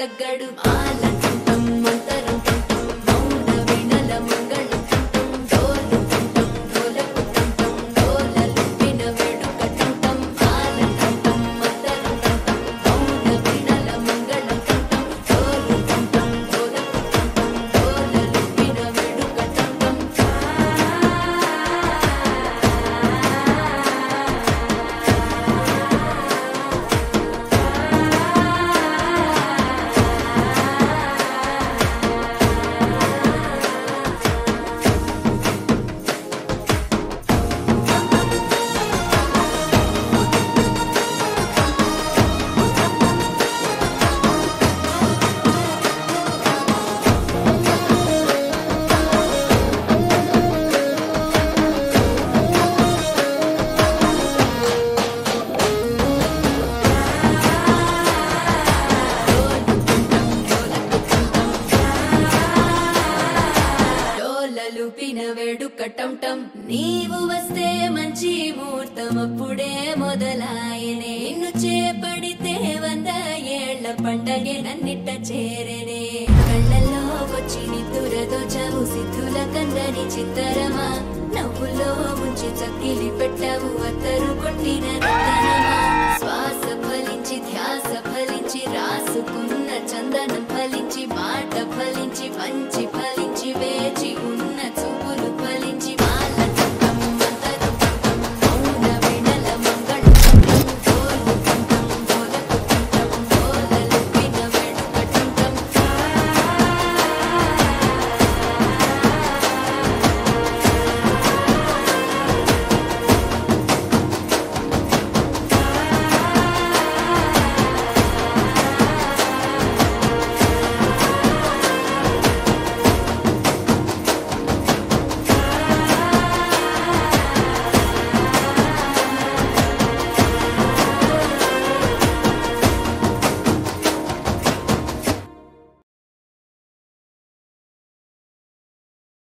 రగ్గడు ఆలంటం మంతరం తంటం మౌన వీణల మంగళం తంటం డోలు తంటం డోలకు తంటం డోలలు విన వేడుక తంటం ఆలంటం మంతరం తంటం మౌన వీణల మంగళం తంటం డోలు తంటం డోలకు తంటం డోలలు విన వేడుక తంటం లూపిన వేడుక టంటం నీవు వస్తే మంచి ముహూర్తం అప్పుడే మొదలాయనే నిన్ను చేపడితే 100 ఏళ్ల పండగే నన్నిట్ట చేరేనే కళ్ళల్లో వచ్చి నిద్దురదో చవు సిద్ధుల కందని చిత్తరమా నవ్వులో ముంచి చక్కిలి పెట్టావు అత్తరు కొట్టిన రతనమా శ్వాస ఫలించి ధ్యాస ఫలించి రాసుకున్న చందనం ఫలించి మాట ఫలించి మంచి